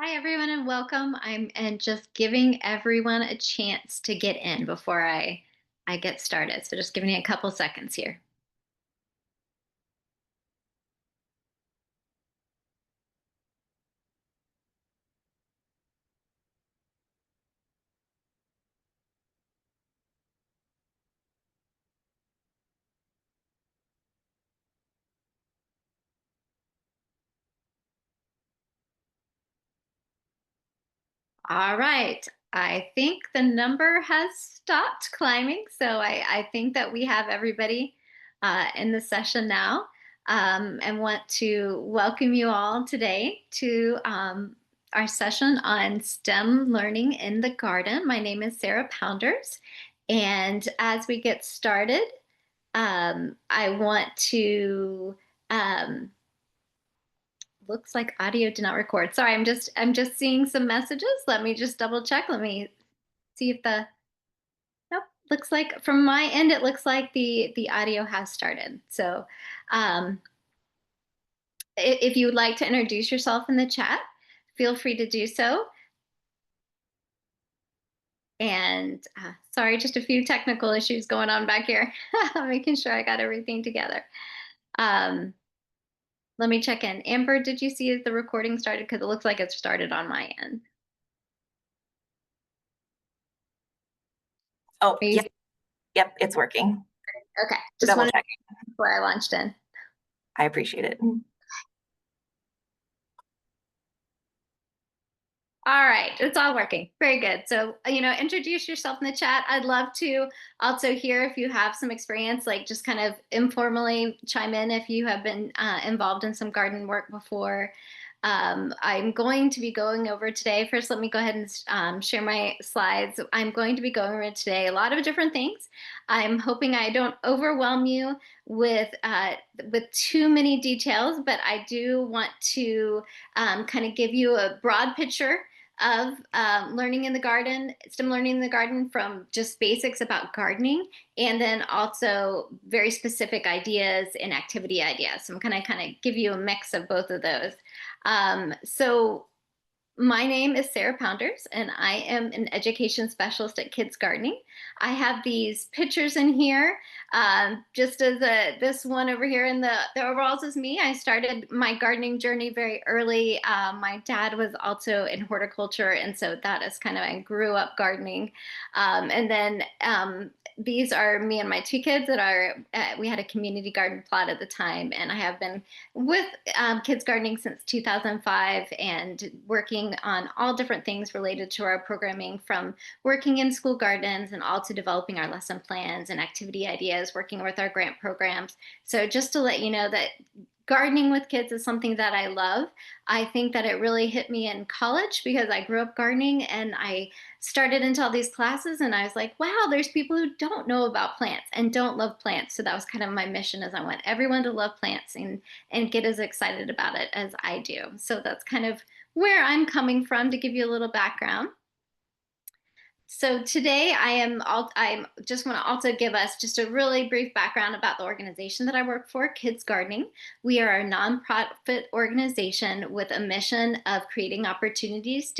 Hi, everyone, and welcome. I'm just giving everyone a chance to get in before I get started. So just giving you a couple seconds here. All right. I think the number has stopped climbing. So I think that we have everybody in the session now, and want to welcome you all today to our session on STEM learning in the garden. My name is Sarah Pounders. And as we get started, I want to um, looks like audio did not record. Sorry, I'm just seeing some messages. Let me just double check. Let me see if the nope. Looks like from my end, it looks like the audio has started. So um, if you would like to introduce yourself in the chat, feel free to do so. And sorry, just a few technical issues going on back here, making sure I got everything together. Um, Let me check in. Amber, did you see the recording started? Because it looks like it started on my end. Oh, Are you yep, yep, it's working. okay? Just Double wanted checking. before I launched in. I appreciate it. All right, it's all working. Very good. So, introduce yourself in the chat. I'd love to also hear if you have some experience, like just kind of informally chime in if you have been involved in some garden work before. I'm going to be going over today. First, let me go ahead and share my slides. I'm going to be going over today a lot of different things. I'm hoping I don't overwhelm you with too many details, but I do want to kind of give you a broad picture of learning in the garden, STEM learning in the garden, from just basics about gardening, and then also very specific ideas and activity ideas. So I'm going to kind of give you a mix of both of those. So my name is Sarah Pounders, and I am an education specialist at Kids Gardening. I have these pictures in here, just as this one over here in the overalls is me. I started my gardening journey very early. My dad was also in horticulture, and so that is kind of, I grew up gardening. And then these are me and my two kids that are, we had a community garden plot at the time, and I have been with Kids Gardening since 2005 and working on all different things related to our programming, from working in school gardens and also developing our lesson plans and activity ideas, working with our grant programs. So just to let you know that gardening with kids is something that I love. I think that it really hit me in college because I grew up gardening, and I started into all these classes, and I was like, wow, there's people who don't know about plants and don't love plants. So that was kind of my mission, as I want everyone to love plants and get as excited about it as I do. So that's kind of where I'm coming from, to give you a little background. So today I just want to also give us just a really brief background about the organization that I work for, Kids Gardening. We are a nonprofit organization with a mission of creating opportunities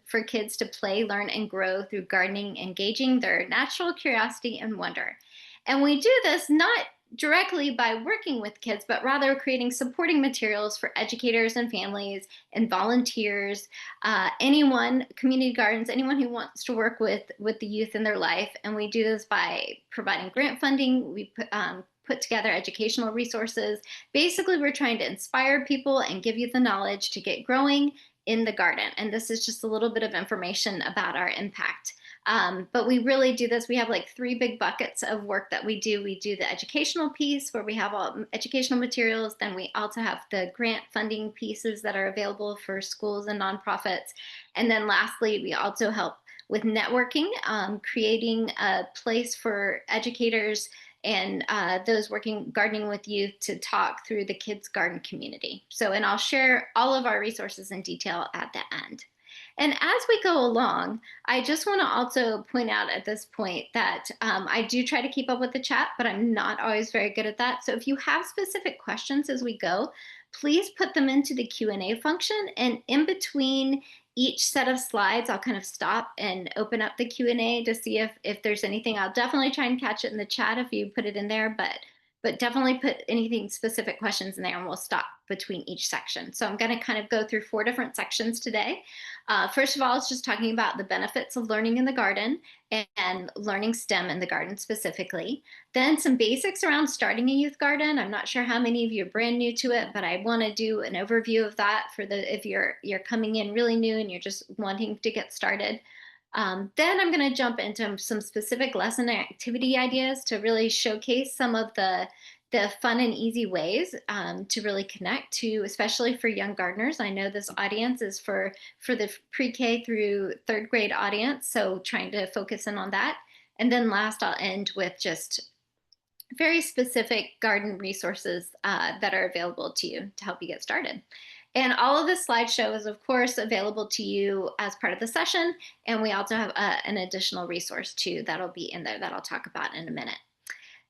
for kids to play, learn, and grow through gardening, engaging their natural curiosity and wonder. And we do this not directly by working with kids, but rather creating supporting materials for educators and families and volunteers, anyone, community gardens, anyone who wants to work with the youth in their life. And we do this by providing grant funding. We put together educational resources. Basically, we're trying to inspire people and give you the knowledge to get growing in the garden. And this is just a little bit of information about our impact. But we really do this. We have like three big buckets of work that we do. We do the educational piece, where we have all educational materials. Then we also have the grant funding pieces that are available for schools and nonprofits. And then lastly, we also help with networking, creating a place for educators and those working gardening with youth to talk through the kids garden community. So, and I'll share all of our resources in detail at the end. And as we go along, I just want to also point out at this point that I do try to keep up with the chat, but I'm not always very good at that. So if you have specific questions as we go, please put them into the Q&A function. And in between each set of slides, I'll kind of stop and open up the Q&A to see if there's anything. I'll definitely try and catch it in the chat if you put it in there, but definitely put anything specific questions in there, and we'll stop between each section. So I'm going to kind of go through 4 different sections today. First of all, it's just talking about the benefits of learning in the garden and learning STEM in the garden specifically. Then some basics around starting a youth garden. I'm not sure how many of you are brand new to it, but I want to do an overview of that for if you're coming in really new and you're just wanting to get started. Then I'm going to jump into some specific lesson and activity ideas to really showcase some of the fun and easy ways to really connect to, especially for young gardeners. I know this audience is for the pre-K through 3rd grade audience, so trying to focus in on that. And then last, I'll end with just very specific garden resources that are available to you to help you get started. And all of this slideshow is, of course, available to you as part of the session. And we also have an additional resource too that'll be in there that I'll talk about in a minute.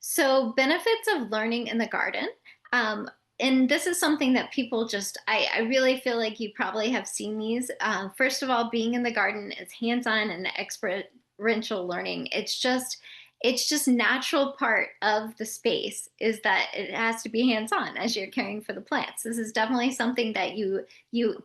So benefits of learning in the garden. And this is something that people just, I really feel like you probably have seen these. First of all, being in the garden is hands-on and experiential learning. It's just natural part of the space is that it has to be hands-on as you're caring for the plants. This is definitely something that you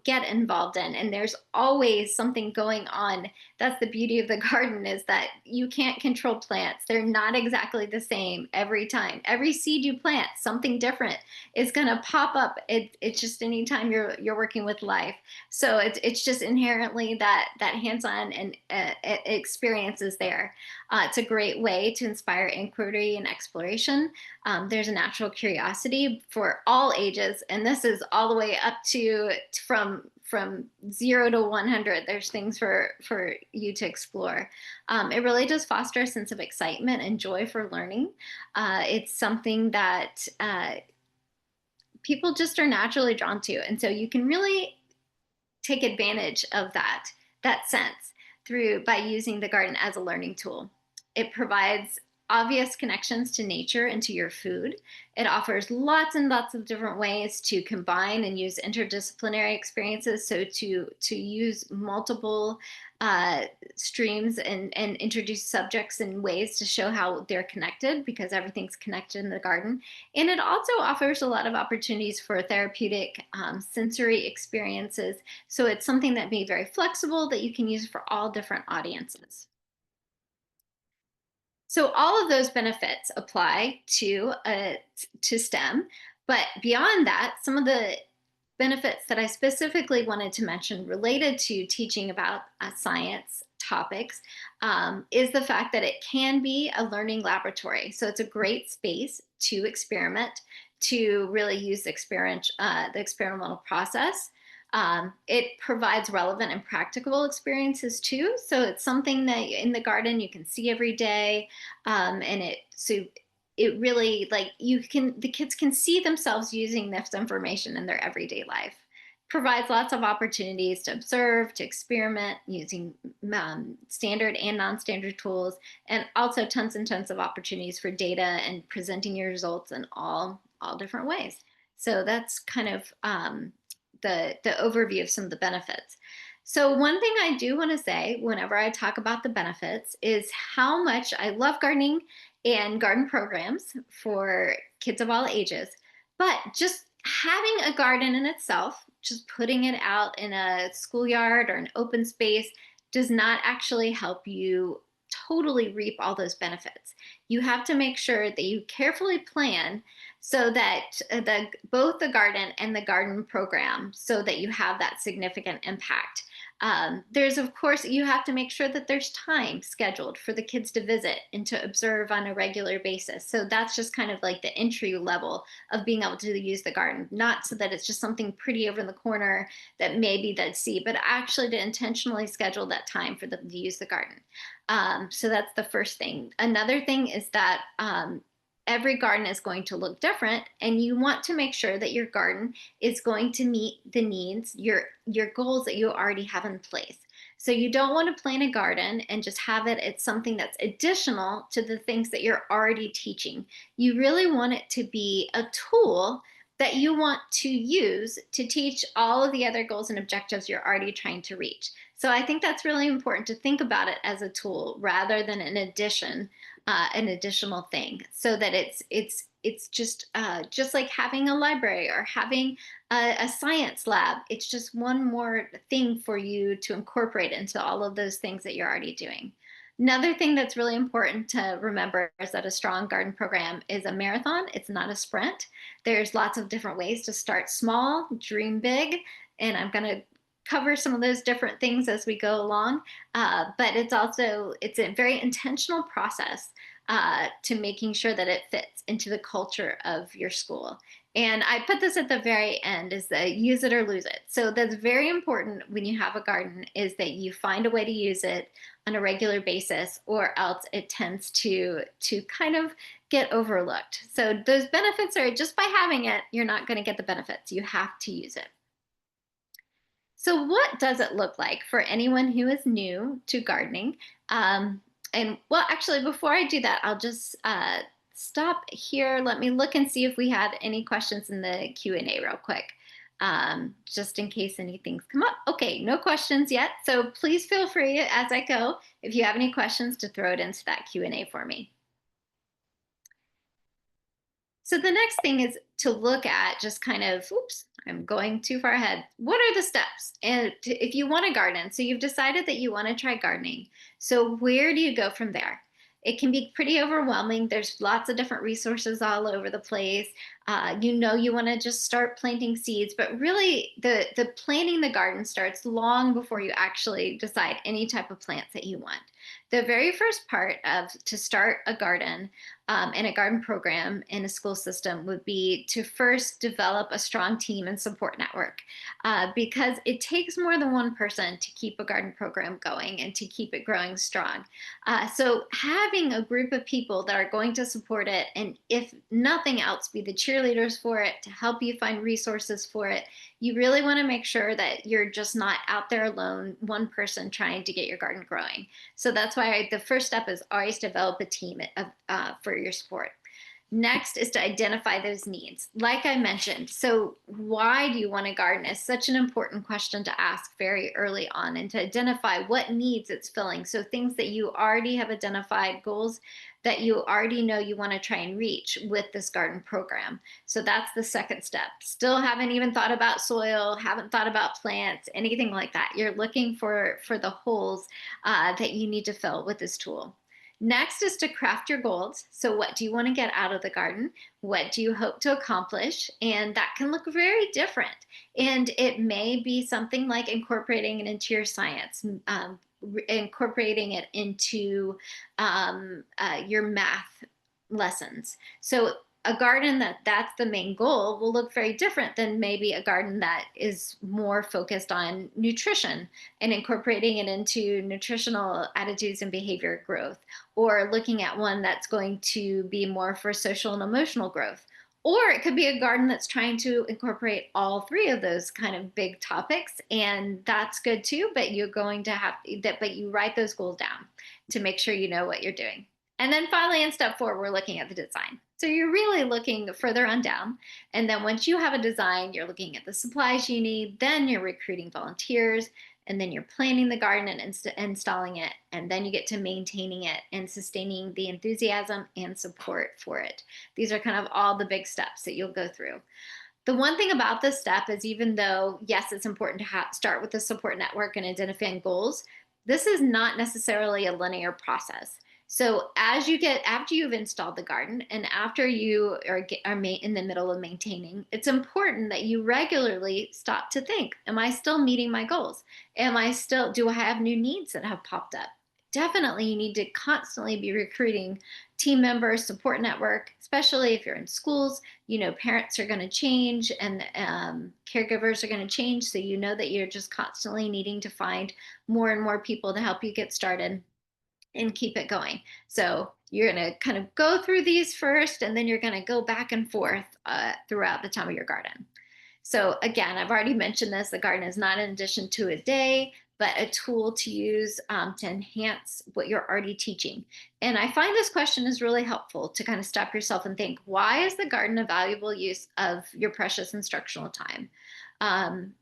get involved in, and there's always something going on. That's the beauty of the garden, is that you can't control plants. They're not exactly the same every time. Every seed you plant, something different is going to pop up. It's just anytime you're working with life. So it's just inherently that hands-on and experience is there. It's a great way to inspire inquiry and exploration. There's a natural curiosity for all ages, and this is all the way up to from 0 to 100. There's things for you to explore. It really does foster a sense of excitement and joy for learning. It's something that people just are naturally drawn to, and so you can really take advantage of that sense by using the garden as a learning tool. It provides obvious connections to nature and to your food. It offers lots and lots of different ways to combine and use interdisciplinary experiences. So to use multiple streams and introduce subjects and ways to show how they're connected, because everything's connected in the garden. And it also offers a lot of opportunities for therapeutic sensory experiences. So it's something that may be very flexible, that you can use for all different audiences. So all of those benefits apply to STEM, but beyond that, some of the benefits that I specifically wanted to mention related to teaching about science topics is the fact that it can be a learning laboratory. So it's a great space to experiment, to really use the experimental process. It provides relevant and practical experiences too. So it's something that in the garden you can see every day, and it really, like, the kids can see themselves using this information in their everyday life. Provides lots of opportunities to observe, to experiment using standard and non-standard tools, and also tons and tons of opportunities for data and presenting your results in all different ways. So that's kind of the overview of some of the benefits. So one thing I do want to say whenever I talk about the benefits is how much I love gardening and garden programs for kids of all ages. But just having a garden in itself, just putting it out in a schoolyard or an open space, does not actually help you totally reap all those benefits. You have to make sure that you carefully plan so that both the garden and the garden program, so that you have that significant impact. There's, of course, you have to make sure that there's time scheduled for the kids to visit and to observe on a regular basis. So that's just kind of like the entry level of being able to use the garden, not so that it's just something pretty over in the corner that maybe they'd see, but actually to intentionally schedule that time for them to use the garden. So that's the first thing. Another thing is that every garden is going to look different, and you want to make sure that your garden is going to meet the needs, your goals that you already have in place. So you don't want to plant a garden and just have it's something that's additional to the things that you're already teaching. You really want it to be a tool that you want to use to teach all of the other goals and objectives you're already trying to reach. So I think that's really important to think about it as a tool rather than an additional thing, so that it's just like having a library or having a science lab. It's just one more thing for you to incorporate into all of those things that you're already doing. Another thing that's really important to remember is that a strong garden program is a marathon. It's not a sprint. There's lots of different ways to start small, dream big, and I'm going to cover some of those different things as we go along. But it's a very intentional process to making sure that it fits into the culture of your school. And I put this at the very end, is that use it or lose it. So that's very important when you have a garden, is that you find a way to use it on a regular basis, or else it tends to kind of get overlooked. So those benefits are, just by having it, you're not going to get the benefits. You have to use it. So what does it look like for anyone who is new to gardening? And well, actually, before I do that, I'll just stop here. Let me look and see if we had any questions in the Q&A real quick, just in case anything's come up. Okay, no questions yet. So please feel free as I go, if you have any questions, to throw it into that Q&A for me. So the next thing is to look at just kind of, oops, I'm going too far ahead. What are the steps? And if you want to garden, so you've decided that you want to try gardening. So where do you go from there? It can be pretty overwhelming. There's lots of different resources all over the place. You want to just start planting seeds, but really the planting the garden starts long before you actually decide any type of plants that you want. The very first part of to start a garden and a garden program in a school system would be to first develop a strong team and support network, because it takes more than one person to keep a garden program going and to keep it growing strong. So having a group of people that are going to support it, and if nothing else, be the cheerleaders for it, to help you find resources for it. You really want to make sure that you're just not out there alone, one person trying to get your garden growing. So that's why the first step is always develop a team for your support. Next is to identify those needs. Like I mentioned, so why do you want to garden is such an important question to ask very early on, and to identify what needs it's filling. So things that you already have identified, goals that you already know you want to try and reach with this garden program. So that's the second step. Still haven't even thought about soil, haven't thought about plants, anything like that. You're looking for the holes that you need to fill with this tool. Next is to craft your goals. So what do you want to get out of the garden? What do you hope to accomplish? And that can look very different. And it may be something like incorporating it into your science, incorporating it into your math lessons. So a garden that's the main goal will look very different than maybe a garden that is more focused on nutrition and incorporating it into nutritional attitudes and behavior growth, or looking at one that's going to be more for social and emotional growth. Or it could be a garden that's trying to incorporate all three of those kind of big topics, and that's good too, but you're going to have that, but you write those goals down to make sure you know what you're doing. And then finally, in step 4, we're looking at the design. So you're really looking further on down. And then once you have a design, you're looking at the supplies you need, then you're recruiting volunteers, and then you're planting the garden and installing it. And then you get to maintaining it and sustaining the enthusiasm and support for it. These are kind of all the big steps that you'll go through. The one thing about this step is, even though, yes, it's important to start with the support network and identifying goals, this is not necessarily a linear process. So after you've installed the garden and after you are in the middle of maintaining, it's important that you regularly stop to think, am I still meeting my goals? Do I have new needs that have popped up? Definitely, you need to constantly be recruiting team members, support network, especially if you're in schools. Parents are going to change, and caregivers are going to change. So you know that you're just constantly needing to find more and more people to help you get started and keep it going. So you're going to kind of go through these first, and then you're going to go back and forth throughout the time of your garden. So again, I've already mentioned this. The garden is not an addition to a day, but a tool to use to enhance what you're already teaching. And I find this question is really helpful to kind of stop yourself and think, why is the garden a valuable use of your precious instructional time? Um,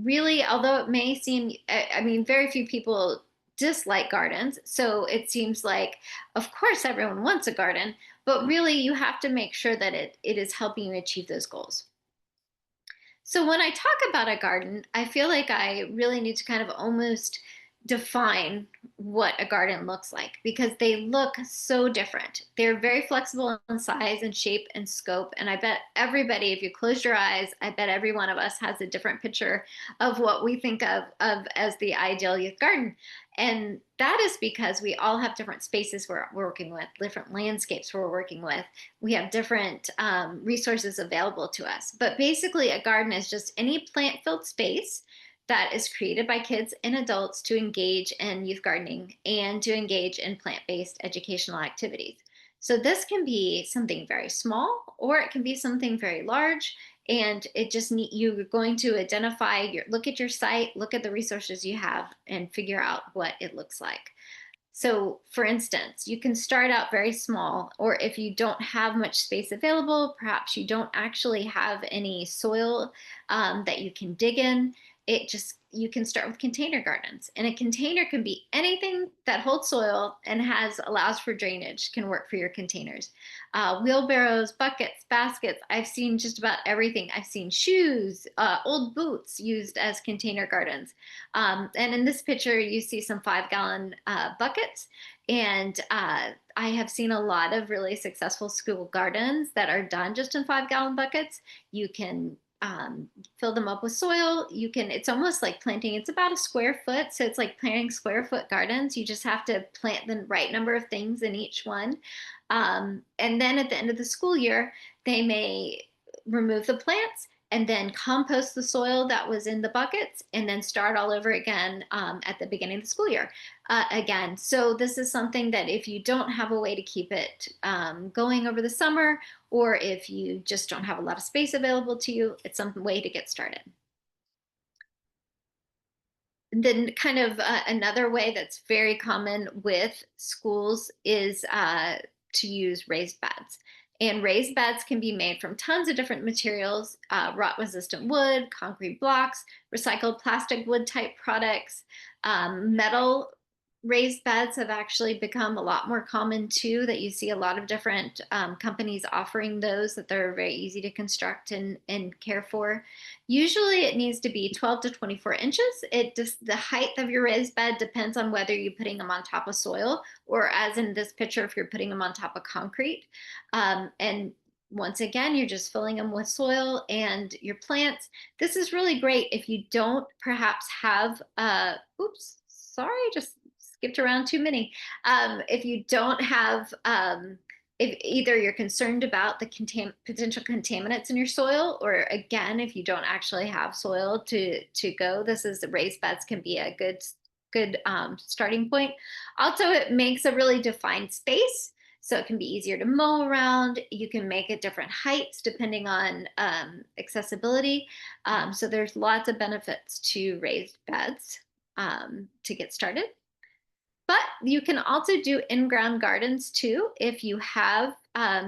Really, although it may seem, I mean, very few people dislike gardens. So it seems like, of course, everyone wants a garden, but really you have to make sure that it is helping you achieve those goals. So when I talk about a garden, I feel like I really need to kind of almost define what a garden looks like because they look so different. They're very flexible in size and shape and scope. And I bet everybody, if you close your eyes, I bet every one of us has a different picture of what we think of as the ideal youth garden. And that is because we all have different spaces we're working with, different landscapes we're working with. We have different resources available to us. But basically, a garden is just any plant filled space that is created by kids and adults to engage in youth gardening and to engage in plant based educational activities. So, this can be something very small or it can be something very large. And it just need you're going to identify your look at your site, look at the resources you have, and figure out what it looks like. So, for instance, you can start out very small, or if you don't have much space available, perhaps you don't actually have any soil that you can dig in. You can start with container gardens, and a container can be anything that holds soil and allows for drainage can work for your containers. Wheelbarrows, buckets, baskets. I've seen just about everything. I've seen shoes, old boots used as container gardens. And in this picture, you see some 5 gallon buckets. And I have seen a lot of really successful school gardens that are done just in 5 gallon buckets. You can fill them up with soil. It's almost like planting, it's about a square foot. So it's like planting square foot gardens. You just have to plant the right number of things in each one. And then at the end of the school year, they may remove the plants and then compost the soil that was in the buckets and then start all over again at the beginning of the school year again. So this is something that if you don't have a way to keep it going over the summer, or if you just don't have a lot of space available to you, it's some way to get started. Then kind of another way that's very common with schools is to use raised beds. And raised beds can be made from tons of different materials, rot resistant wood, concrete blocks, recycled plastic wood type products. Metal raised beds have actually become a lot more common too, that you see a lot of different companies offering those that they're very easy to construct and care for. Usually it needs to be 12 to 24 inches. The height of your raised bed depends on whether you're putting them on top of soil or, as in this picture, if you're putting them on top of concrete. And once again, you're just filling them with soil and your plants. This is really great if you don't perhaps have, oops, sorry, just skipped around too many. If you don't have, if either you're concerned about the potential contaminants in your soil, or again, if you don't actually have soil to go, the raised beds can be a good starting point. Also, it makes a really defined space. So it can be easier to mow around. You can make it different heights depending on accessibility. So there's lots of benefits to raised beds to get started. But you can also do in-ground gardens too if you have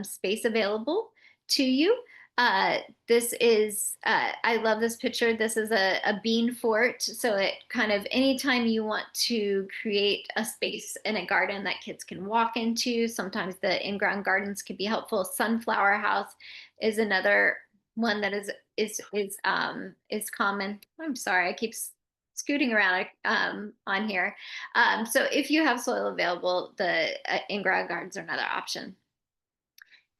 space available to you. This is, I love this picture. This is a bean fort. So it kind of, anytime you want to create a space in a garden that kids can walk into, sometimes the in-ground gardens can be helpful. Sunflower house is another one that is common. I'm sorry, I keep scooting around on here. So if you have soil available, the in-ground gardens are another option.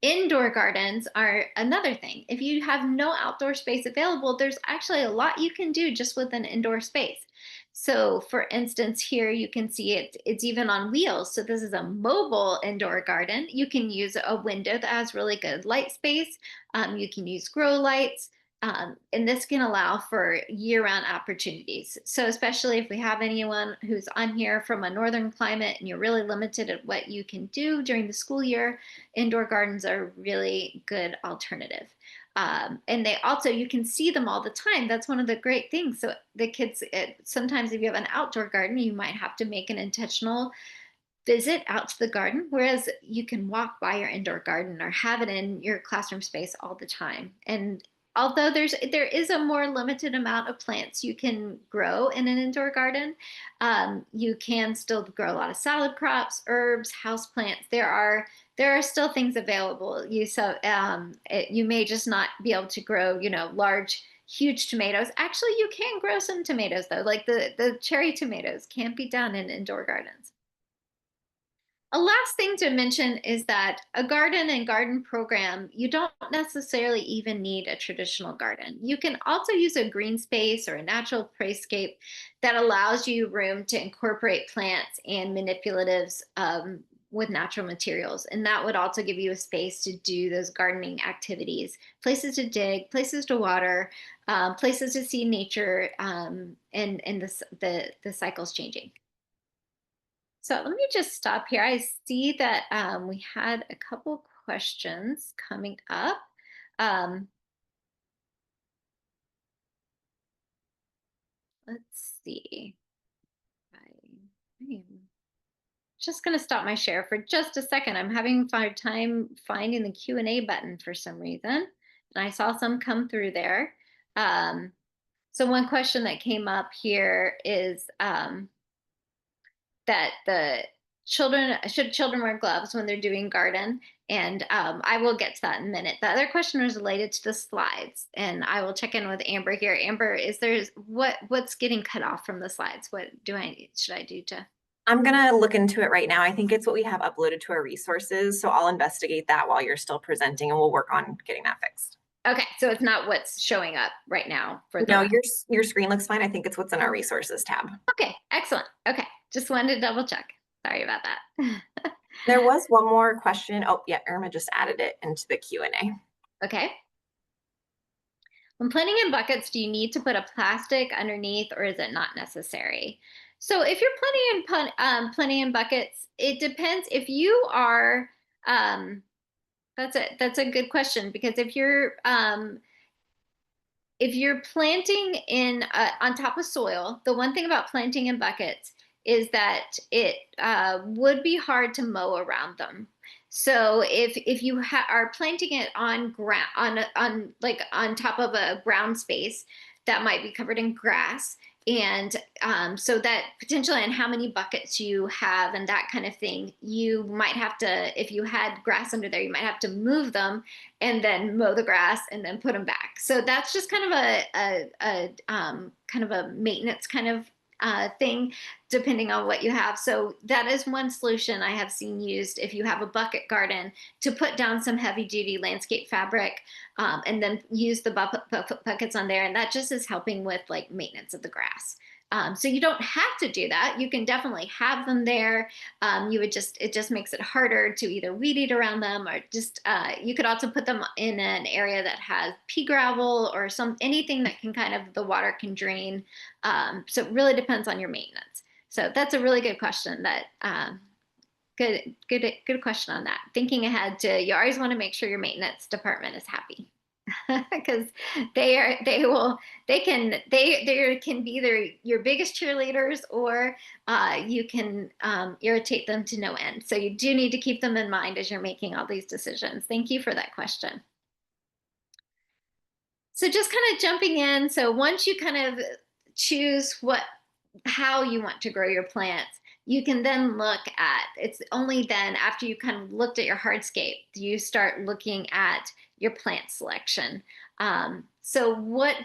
Indoor gardens are another thing. If you have no outdoor space available, there's actually a lot you can do just with an indoor space. So for instance, here you can see it's even on wheels. So this is a mobile indoor garden. You can use a window that has really good light space. You can use grow lights. And this can allow for year-round opportunities. So especially if we have anyone who's on here from a northern climate and you're really limited at what you can do during the school year, indoor gardens are a really good alternative. And they also, you can see them all the time. That's one of the great things. So the kids, sometimes if you have an outdoor garden, you might have to make an intentional visit out to the garden, whereas you can walk by your indoor garden or have it in your classroom space all the time. And although there is a more limited amount of plants you can grow in an indoor garden, you can still grow a lot of salad crops, herbs, house plants. There are still things available. You may just not be able to grow, large, huge tomatoes. Actually, you can grow some tomatoes though, like the cherry tomatoes can be done in indoor gardens. A last thing to mention is that a garden and garden program, you don't necessarily even need a traditional garden. You can also use a green space or a natural playscape that allows you room to incorporate plants and manipulatives with natural materials. And that would also give you a space to do those gardening activities, places to dig, places to water, places to see nature, and the cycles changing. So let me just stop here. I see that we had a couple questions coming up. Um, let's see. I am just going to stop my share for just a second. I'm having a hard time finding the Q&A button for some reason. And I saw some come through there. So one question that came up here is, that the children wear gloves when they're doing garden, and I will get to that in a minute. The other question was related to the slides, and I will check in with Amber here. Amber, what's getting cut off from the slides? What should I do to? I'm gonna look into it right now. I think it's what we have uploaded to our resources, so I'll investigate that while you're still presenting, and we'll work on getting that fixed. Okay, so it's not what's showing up right now for the. No, your screen looks fine. I think it's what's in our resources tab. Okay, excellent. Okay, just wanted to double check. Sorry about that. There was one more question. Oh, yeah, Irma just added it into the Q&A. Okay. When planting in buckets, do you need to put a plastic underneath, or is it not necessary? So if you're planting in buckets, it depends. If you are, that's a good question, because if you're planting in on top of soil, the one thing about planting in buckets is that it would be hard to mow around them. So if you are planting it on ground on like on top of a ground space that might be covered in grass, and so that potentially, and how many buckets you have and that kind of thing, you might have to, if you had grass under there, you might have to move them and then mow the grass and then put them back. So that's just kind of a maintenance kind of thing, depending on what you have. So that is one solution I have seen used if you have a bucket garden, to put down some heavy duty landscape fabric, and then use the buckets on there. And that just is helping with like maintenance of the grass. So you don't have to do that. You can definitely have them there. It just makes it harder to either weed eat around them, or just, you could also put them in an area that has pea gravel or anything that can the water can drain. So it really depends on your maintenance. So that's a really good question. Good question on that. Thinking ahead you always want to make sure your maintenance department is happy. Because they can be either your biggest cheerleaders, or you can irritate them to no end. So you do need to keep them in mind as you're making all these decisions. Thank you for that question. So just kind of jumping in. So once you kind of choose how you want to grow your plants, you can then look at, it's only then after you kind of looked at your hardscape, do you start looking at your plant selection. So what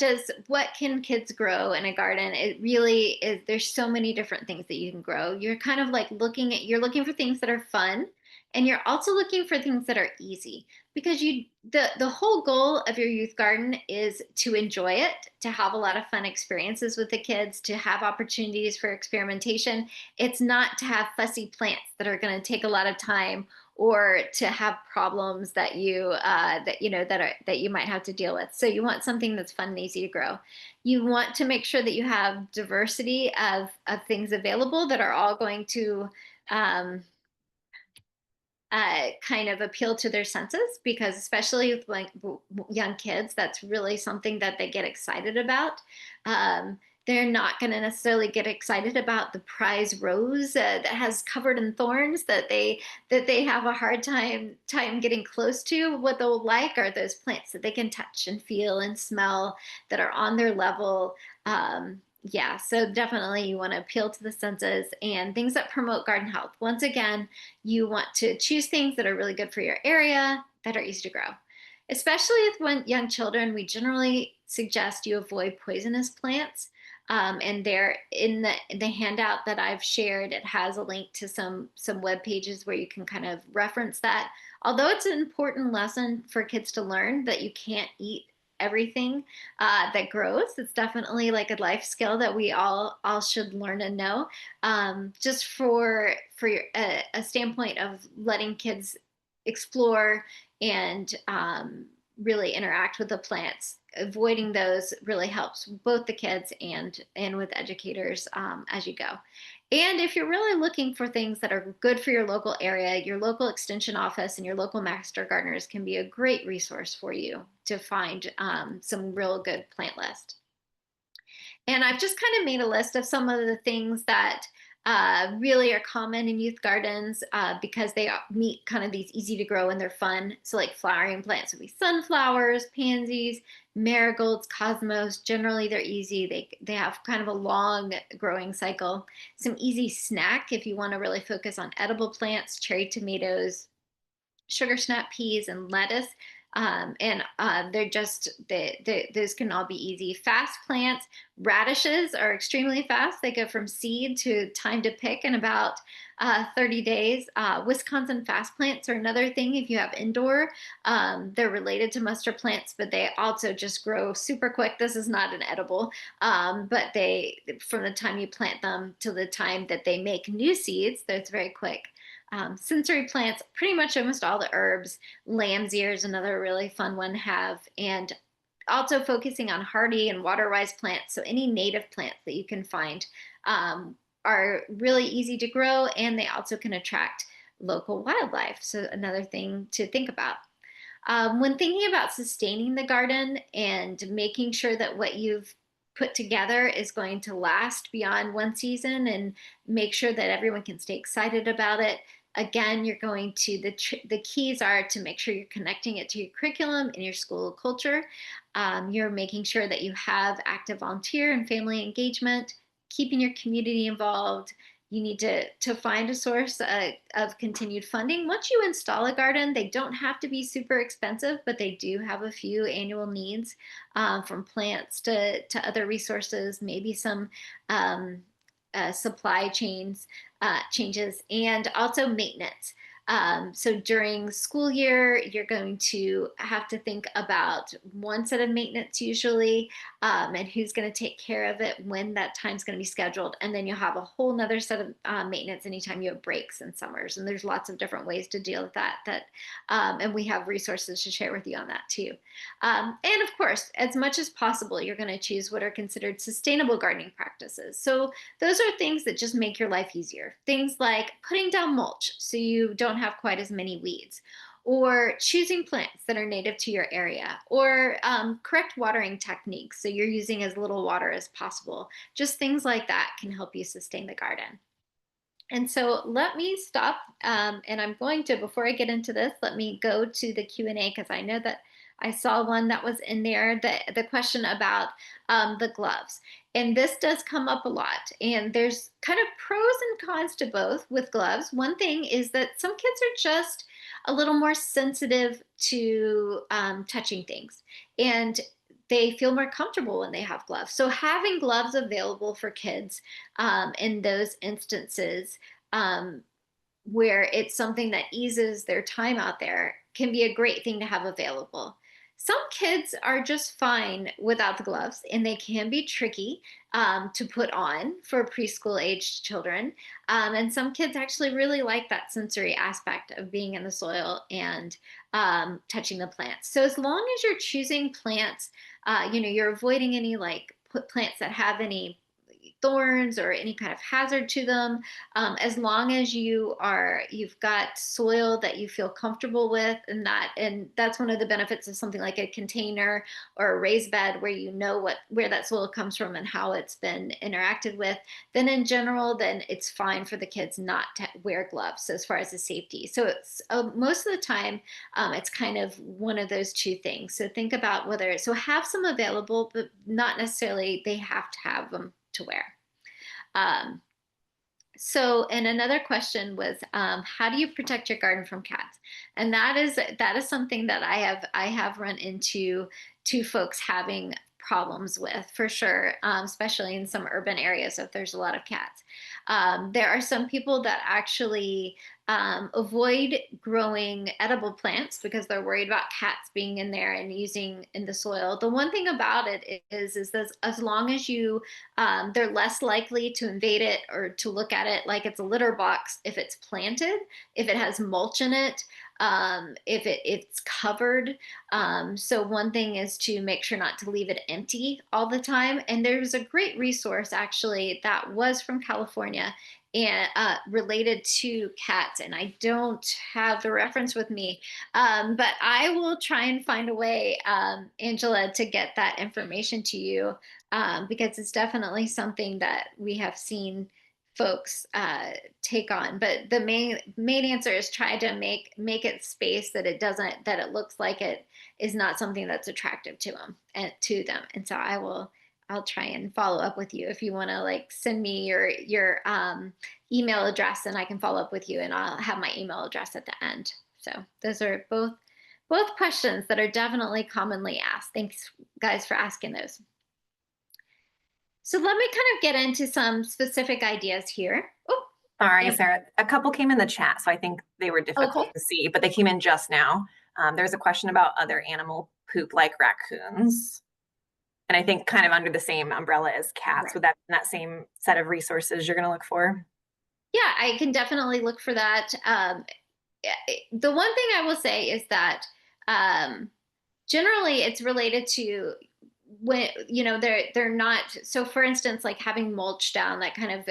can kids grow in a garden? It really is, there's so many different things that you can grow. You're kind of like you're looking for things that are fun, and you're also looking for things that are easy, because the whole goal of your youth garden is to enjoy it, to have a lot of fun experiences with the kids, to have opportunities for experimentation. It's not to have fussy plants that are going to take a lot of time, or to have problems that you might have to deal with. So you want something that's fun and easy to grow. You want to make sure that you have diversity of things available that are all going to um, kind of appeal to their senses, because especially with like young kids, that's really something that they get excited about. Um, they're not going to necessarily get excited about the prize rose that has covered in thorns that they have a hard time getting close to. What they'll like are those plants that they can touch and feel and smell, that are on their level. Yeah, so definitely you want to appeal to the senses and things that promote garden health. Once again, you want to choose things that are really good for your area, that are easy to grow. Especially with young children, we generally suggest you avoid poisonous plants. And there in the handout that I've shared, it has a link to some web pages where you can kind of reference that. Although it's an important lesson for kids to learn that you can't eat everything that grows. It's definitely like a life skill that we all should learn and know. Just for a standpoint of letting kids explore and really interact with the plants. Avoiding those really helps both the kids and with educators as you go. And if you're really looking for things that are good for your local area, your local extension office and your local master gardeners can be a great resource for you to find some real good plant list. And I've just kind of made a list of some of the things that really are common in youth gardens because they meet kind of these easy to grow and they're fun. So like flowering plants would be sunflowers, pansies, marigolds, cosmos. Generally, they're easy. They have kind of a long growing cycle. Some easy snack if you want to really focus on edible plants, cherry tomatoes, sugar snap peas, and lettuce. And they're just those can all be easy. Fast plants, radishes are extremely fast. They go from seed to time to pick in about 30 days. Wisconsin fast plants are another thing. If you have indoor, they're related to mustard plants, but they also just grow super quick. This is not an edible, but they from the time you plant them to the time that they make new seeds, that's very quick. Sensory plants, pretty much almost all the herbs. Lamb's ear is another really fun one to have. And also focusing on hardy and water-wise plants. So any native plants that you can find are really easy to grow, and they also can attract local wildlife. So another thing to think about. When thinking about sustaining the garden and making sure that what you've put together is going to last beyond one season and make sure that everyone can stay excited about it. Again, you're going to the keys are to make sure you're connecting it to your curriculum and your school culture. You're making sure that you have active volunteer and family engagement, keeping your community involved. You need to find a source of continued funding. Once you install a garden, they don't have to be super expensive, but they do have a few annual needs, from plants to other resources, maybe some supply chains changes, and also maintenance. So during school year, you're going to have to think about one set of maintenance usually, and who's going to take care of it when that time's going to be scheduled. And then you'll have a whole nother set of maintenance anytime you have breaks in summers. And there's lots of different ways to deal with that. And we have resources to share with you on that too. And of course, as much as possible, you're going to choose what are considered sustainable gardening practices. So those are things that just make your life easier. Things like putting down mulch so you don't have quite as many weeds, or choosing plants that are native to your area, or correct watering techniques so you're using as little water as possible. Just things like that can help you sustain the garden. And so let me stop, and I'm going to, before I get into this, let me go to the Q&A because I know that I saw one that was in there, the question about the gloves. And this does come up a lot. And there's kind of pros and cons to both with gloves. One thing is that some kids are just a little more sensitive to touching things. And they feel more comfortable when they have gloves. So having gloves available for kids in those instances where it's something that eases their time out there can be a great thing to have available. Some kids are just fine without the gloves, and they can be tricky to put on for preschool aged children. And some kids actually really like that sensory aspect of being in the soil and touching the plants. So as long as you're choosing plants, you're avoiding any like put plants that have any thorns or any kind of hazard to them, as long as you've got soil that you feel comfortable with, and that's one of the benefits of something like a container or a raised bed where you know where that soil comes from and how it's been interacted with. Then in general, then it's fine for the kids not to wear gloves as far as the safety. So it's most of the time, it's kind of one of those two things. So think about whether so have some available, but not necessarily they have to have them to wear. Um, and another question was, how do you protect your garden from cats? And that is something that I have run into two folks having problems with for sure, especially in some urban areas if there's a lot of cats. There are some people that actually avoid growing edible plants because they're worried about cats being in there and using in the soil. The one thing about it is that as long as they're less likely to invade it or to look at it like it's a litter box if it's planted, if it has mulch in it, if it's covered. So one thing is to make sure not to leave it empty all the time. And there's a great resource actually that was from California and related to cats. And I don't have the reference with me, but I will try and find a way, Angela, to get that information to you, because it's definitely something that we have seen folks take on. But the main answer is try to make it space that it looks like it is not something that's attractive to them and to them. And so I'll try and follow up with you if you want to like send me your email address, and I can follow up with you, and I'll have my email address at the end. So those are both questions that are definitely commonly asked. Thanks guys for asking those. So let me kind of get into some specific ideas here. Oh, Sorry, yep. Sarah. A couple came in the chat, so I think they were difficult Okay. to see, but they came in just now. There's a question about other animal poop like raccoons. And I think kind of under the same umbrella as cats, Right. would that that same set of resources you're going to look for? Yeah, I can definitely look for that. The one thing I will say is that um, generally it's related to when they're not, so for instance like having mulch down that kind of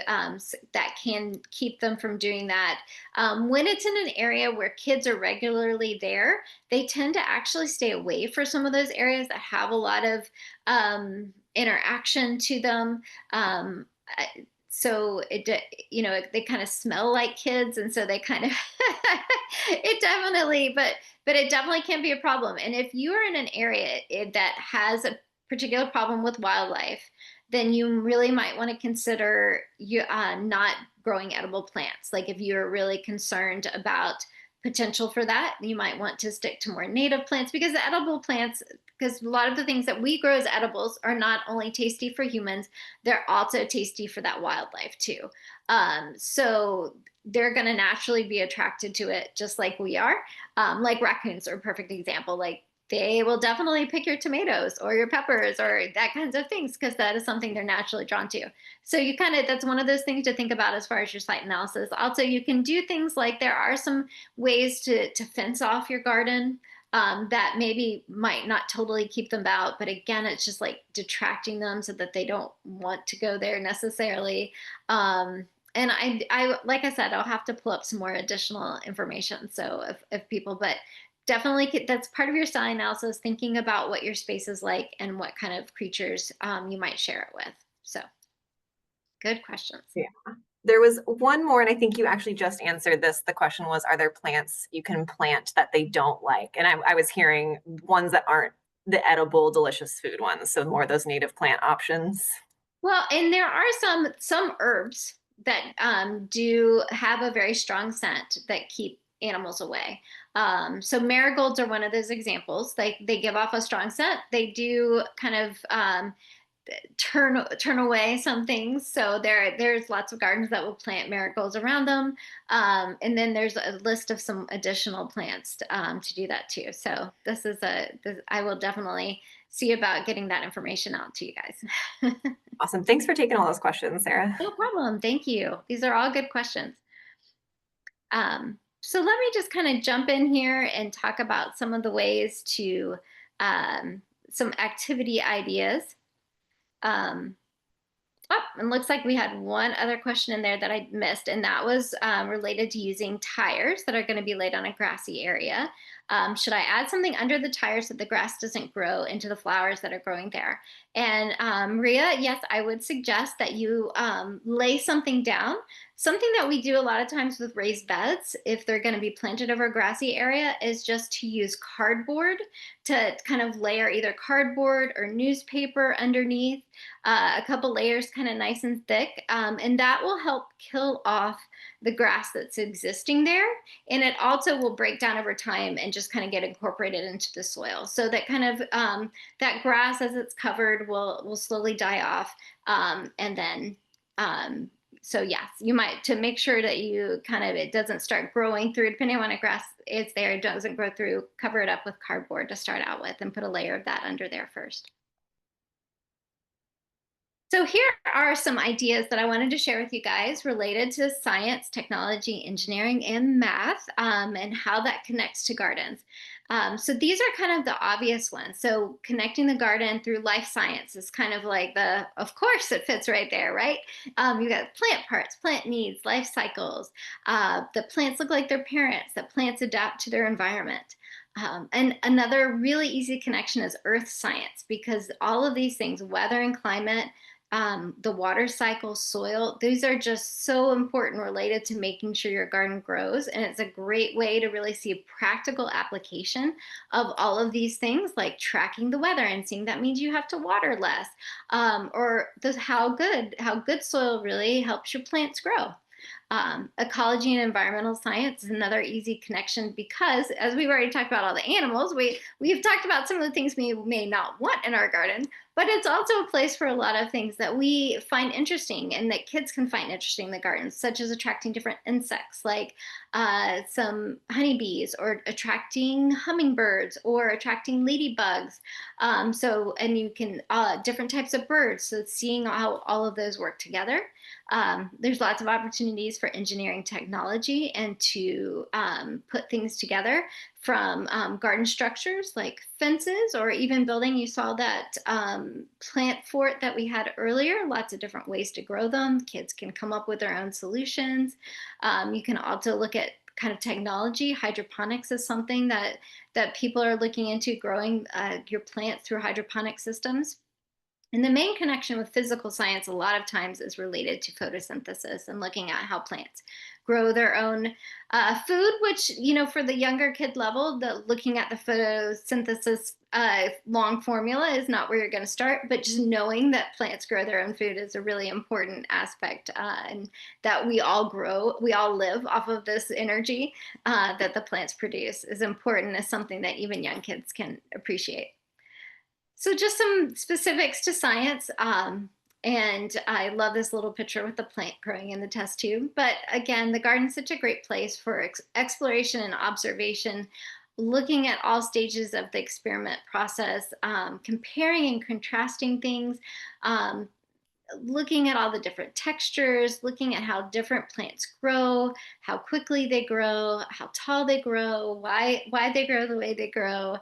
that can keep them from doing that. When it's in an area where kids are regularly there, they tend to actually stay away for some of those areas that have a lot of interaction to them. So they kind of smell like kids, and so they kind of it definitely, but it definitely can be a problem. And if you are in an area that has a particular problem with wildlife, then you really might want to consider not growing edible plants. Like if you're really concerned about potential for that, you might want to stick to more native plants, because the edible plants, because a lot of the things that we grow as edibles are not only tasty for humans, they're also tasty for that wildlife too. So they're going to naturally be attracted to it just like we are. Like raccoons are a perfect example. Like they will definitely pick your tomatoes or your peppers or that kinds of things because that is something they're naturally drawn to. So that's one of those things to think about as far as your site analysis. Also, you can do things like there are some ways to fence off your garden, that maybe might not totally keep them out, but again, it's just like detracting them so that they don't want to go there necessarily. And I like I said, I'll have to pull up some more additional information. So if people, but definitely that's part of your style analysis, thinking about what your space is like and what kind of creatures you might share it with. So good questions. Yeah. There was one more, and I think you actually just answered this. The question was, are there plants you can plant that they don't like? And I was hearing ones that aren't the edible, delicious food ones. So more of those native plant options. Well, and there are some herbs that do have a very strong scent that keep animals away. So marigolds are one of those examples. They give off a strong scent. They do kind of turn away some things. So there's lots of gardens that will plant marigolds around them, and then there's a list of some additional plants to do that too. So I will definitely see about getting that information out to you guys. Awesome. Thanks for taking all those questions, Sarah. No problem. Thank you. These are all good questions. So let me just kind of jump in here and talk about some of the ways to some activity ideas. Um, Oh, and looks like we had one other question in there that I missed, and that was related to using tires that are going to be laid on a grassy area. Should I add something under the tires so the grass doesn't grow into the flowers that are growing there? And Maria, yes, I would suggest that you lay something down. Something that we do a lot of times with raised beds, if they're going to be planted over a grassy area, is just to use cardboard to kind of layer either cardboard or newspaper underneath, a couple layers kind of nice and thick, and that will help kill off the grass that's existing there. And it also will break down over time and just kind of get incorporated into the soil. So that kind of that grass as it's covered will slowly die off. And then so yes, you might, to make sure that you kind of, it doesn't start growing through, depending on what grass is there, it doesn't grow through, cover it up with cardboard to start out with and put a layer of that under there first. So here are some ideas that I wanted to share with you guys related to science, technology, engineering, and math, and how that connects to gardens. So these are kind of the obvious ones. So connecting the garden through life science is kind of like of course it fits right there, right? You've got plant parts, plant needs, life cycles. The plants look like their parents, that plants adapt to their environment. And another really easy connection is earth science, because all of these things, weather and climate, the water cycle, soil, these are just so important related to making sure your garden grows. And it's a great way to really see a practical application of all of these things, like tracking the weather and seeing that means you have to water less, or how good soil really helps your plants grow. Ecology and environmental science is another easy connection, because as we've already talked about all the animals, we've talked about some of the things we may not want in our garden, but it's also a place for a lot of things that we find interesting and that kids can find interesting in the garden, such as attracting different insects like some honeybees, or attracting hummingbirds, or attracting ladybugs. And you can, different types of birds. So seeing how all of those work together. There's lots of opportunities for engineering technology and to put things together, from garden structures like fences, or even building. You saw that plant fort that we had earlier, lots of different ways to grow them. Kids can come up with their own solutions. You can also look at kind of technology. Hydroponics is something that people are looking into, growing your plants through hydroponic systems. And the main connection with physical science a lot of times is related to photosynthesis and looking at how plants grow their own food, which, for the younger kid level, looking at the photosynthesis long formula is not where you're going to start, but just knowing that plants grow their own food is a really important aspect, and that we all live off of this energy that the plants produce is important, is something that even young kids can appreciate. So just some specifics to science. And I love this little picture with the plant growing in the test tube. But again, the garden's such a great place for exploration and observation, looking at all stages of the experiment process, comparing and contrasting things, looking at all the different textures, looking at how different plants grow, how quickly they grow, how tall they grow, why they grow the way they grow,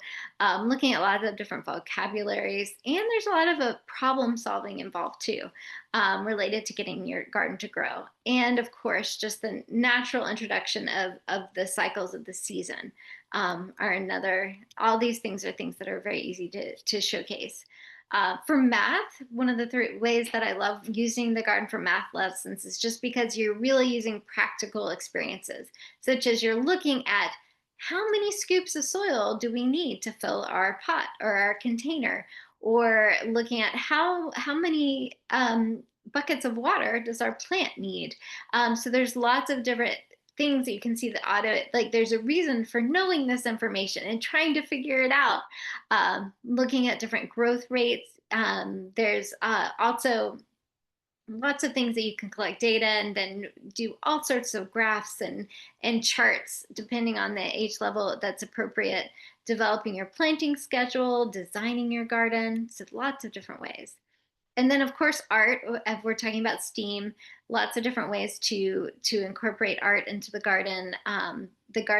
looking at a lot of different vocabularies. And there's a lot of problem solving involved too, related to getting your garden to grow. And of course, just the natural introduction of the cycles of the season all these things are things that are very easy to showcase. For math, one of the three ways that I love using the garden for math lessons is just because you're really using practical experiences, such as you're looking at how many scoops of soil do we need to fill our pot or our container, or looking at how many buckets of water does our plant need. So there's lots of different things that you can see the audit, like there's a reason for knowing this information and trying to figure it out. Looking at different growth rates. There's also lots of things that you can collect data and then do all sorts of graphs and charts depending on the age level that's appropriate, developing your planting schedule, designing your garden, so lots of different ways. And then of course art, if we're talking about STEAM, lots of different ways to incorporate art into the garden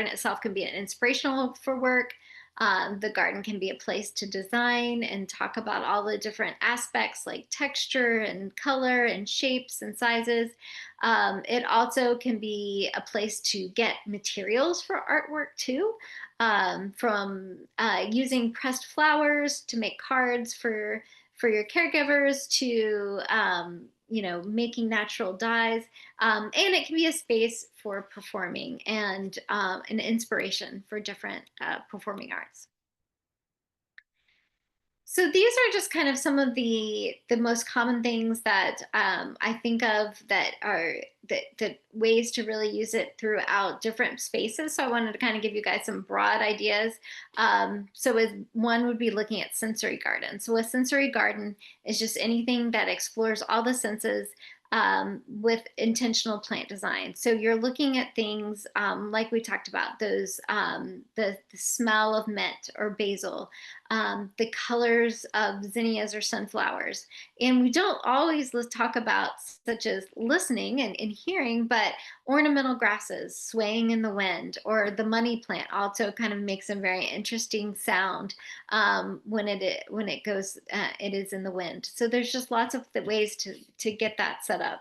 itself can be an inspirational for work. The garden can be a place to design and talk about all the different aspects like texture and color and shapes and sizes. It also can be a place to get materials for artwork too, from using pressed flowers to make cards for your caregivers to making natural dyes, and it can be a space for performing and an inspiration for different performing arts. So these are just kind of some of the most common things that I think of that are the ways to really use it throughout different spaces. So I wanted to kind of give you guys some broad ideas. So as one would be looking at sensory garden. So a sensory garden is just anything that explores all the senses with intentional plant design. So you're looking at things like we talked about, those the smell of mint or basil, the colors of zinnias or sunflowers. And we don't always talk about such as listening and hearing, but ornamental grasses swaying in the wind, or the money plant also kind of makes a very interesting sound when it goes, it is in the wind. So there's just lots of ways to get that set up.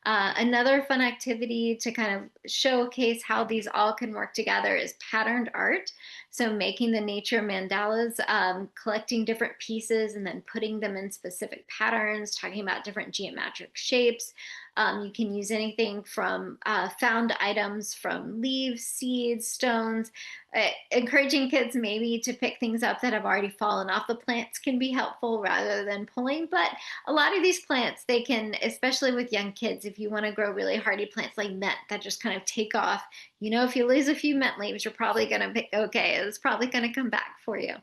Another fun activity to kind of showcase how these all can work together is patterned art. So making the nature mandalas, collecting different pieces and then putting them in specific patterns, talking about different geometric shapes. You can use anything from found items from leaves, seeds, stones. Encouraging kids maybe to pick things up that have already fallen off the plants can be helpful rather than pulling. But a lot of these plants, they can, especially with young kids, if you want to grow really hardy plants like mint that just kind of take off, if you lose a few mint leaves, you're probably going to be okay. It's probably going to come back for you.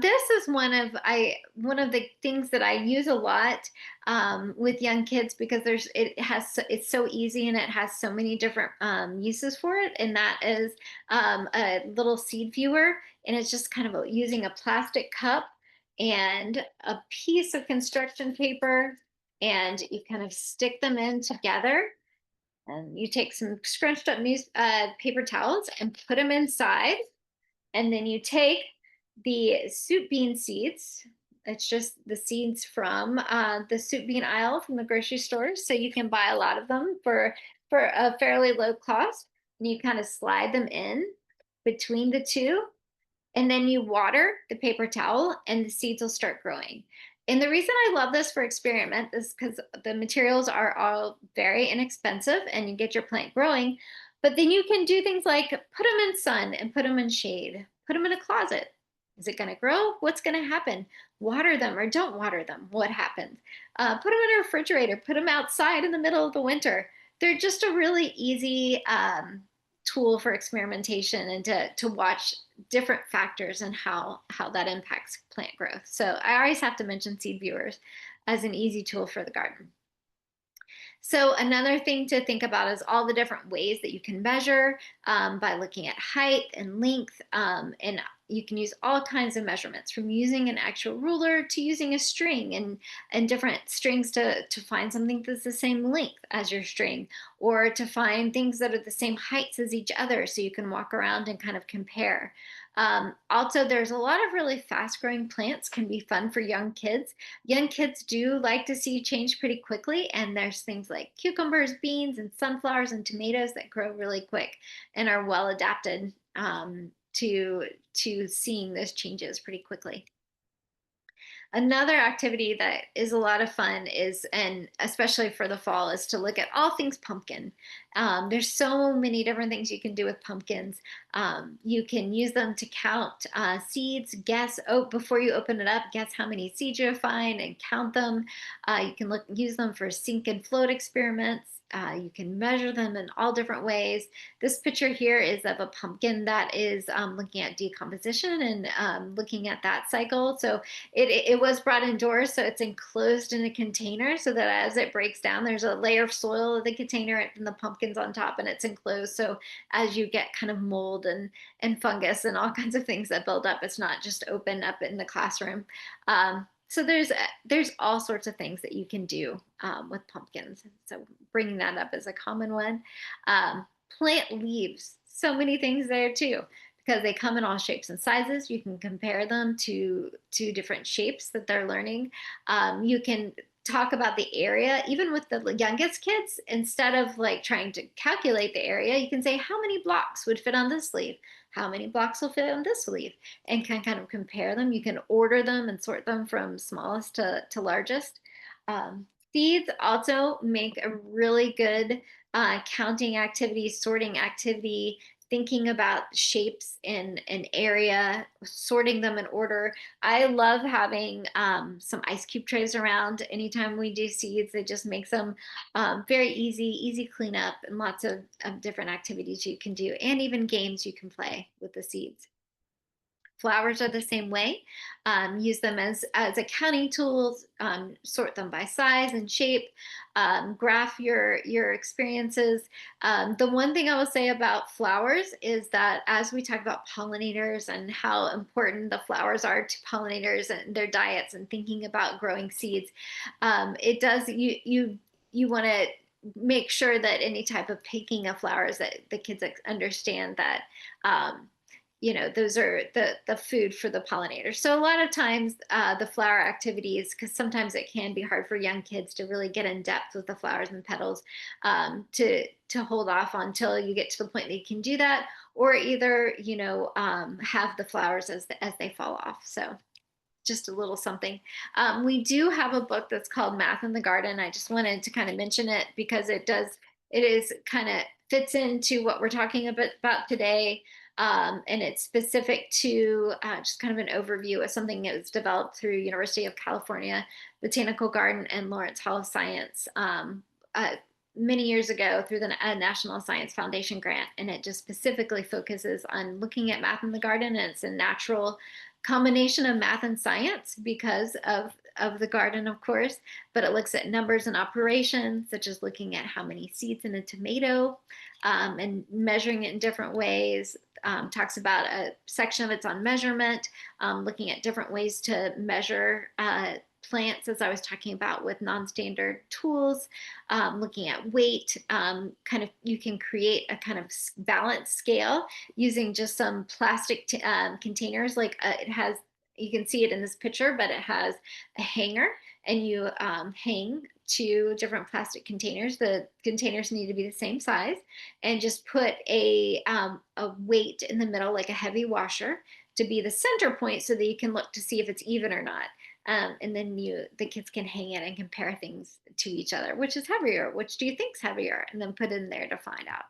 This is one of the things that I use a lot with young kids because it's so easy and it has so many different uses for it, and that is a little seed viewer, and it's just kind of using a plastic cup and a piece of construction paper, and you kind of stick them in together, and you take some scrunched up paper towels and put them inside, and then you take the soup bean seeds. It's just the seeds from the soup bean aisle from the grocery stores. So you can buy a lot of them for a fairly low cost. And you kind of slide them in between the two. And then you water the paper towel and the seeds will start growing. And the reason I love this for experiment is because the materials are all very inexpensive and you get your plant growing. But then you can do things like put them in sun and put them in shade, put them in a closet. Is it going to grow? What's going to happen? Water them or don't water them. What happens? Put them in a refrigerator, put them outside in the middle of the winter. They're just a really easy tool for experimentation and to watch different factors and how that impacts plant growth. So I always have to mention seed viewers as an easy tool for the garden. So another thing to think about is all the different ways that you can measure by looking at height and length. And you can use all kinds of measurements, from using an actual ruler to using a string and different strings to find something that's the same length as your string, or to find things that are the same heights as each other so you can walk around and kind of compare. Also, there's a lot of really fast growing plants can be fun for young kids. Young kids do like to see change pretty quickly, and there's things like cucumbers, beans, and sunflowers and tomatoes that grow really quick and are well adapted to seeing those changes pretty quickly. Another activity that is a lot of fun is, and especially for the fall, is to look at all things pumpkin. There's so many different things you can do with pumpkins. You can use them to count seeds, before you open it up, guess how many seeds you find and count them. You can use them for sink and float experiments. You can measure them in all different ways. This picture here is of a pumpkin that is looking at decomposition and looking at that cycle. So it was brought indoors, so it's enclosed in a container so that as it breaks down, there's a layer of soil in the container and the pumpkin's on top and it's enclosed. So as you get kind of mold and fungus and all kinds of things that build up, it's not just open up in the classroom. So there's all sorts of things that you can do with pumpkins. So bringing that up is a common one. Plant leaves, so many things there too, because they come in all shapes and sizes. You can compare them to different shapes that they're learning. You can talk about the area, even with the youngest kids. Instead of like trying to calculate the area, you can say how many blocks would fit on this leaf, how many blocks will fit on this leaf, and can kind of compare them. You can order them and sort them from smallest to largest. Seeds also make a really good counting activity, sorting activity, thinking about shapes in an area, sorting them in order. I love having some ice cube trays around anytime we do seeds. It just makes them very easy cleanup, and lots of different activities you can do, and even games you can play with the seeds. Flowers are the same way. Use them as accounting tools, sort them by size and shape, graph your experiences. The one thing I will say about flowers is that as we talk about pollinators and how important the flowers are to pollinators and their diets and thinking about growing seeds, it does, you want to make sure that any type of picking of flowers that the kids understand that those are the food for the pollinators. So a lot of times the flower activities, because sometimes it can be hard for young kids to really get in depth with the flowers and petals, to hold off until you get to the point that you can do that, or either have the flowers as they fall off. So just a little something. We do have a book that's called Math in the Garden. I just wanted to kind of mention it because it is kind of fits into what we're talking about today. And it's specific to just kind of an overview of something that was developed through University of California Botanical Garden and Lawrence Hall of Science many years ago through the National Science Foundation grant. And it just specifically focuses on looking at math in the garden. And it's a natural combination of math and science because of the garden, of course, but it looks at numbers and operations, such as looking at how many seeds in a tomato and measuring it in different ways. Talks about a section of it's on measurement, looking at different ways to measure plants, as I was talking about with non-standard tools, looking at weight, kind of you can create a kind of balance scale using just some plastic containers. Like you can see it in this picture, but it has a hanger and you hang two different plastic containers. The containers need to be the same size, and just put a weight in the middle, like a heavy washer, to be the center point so that you can look to see if it's even or not. And then the kids can hang it and compare things to each other. Which is heavier? Which do you think's heavier? And then put it in there to find out.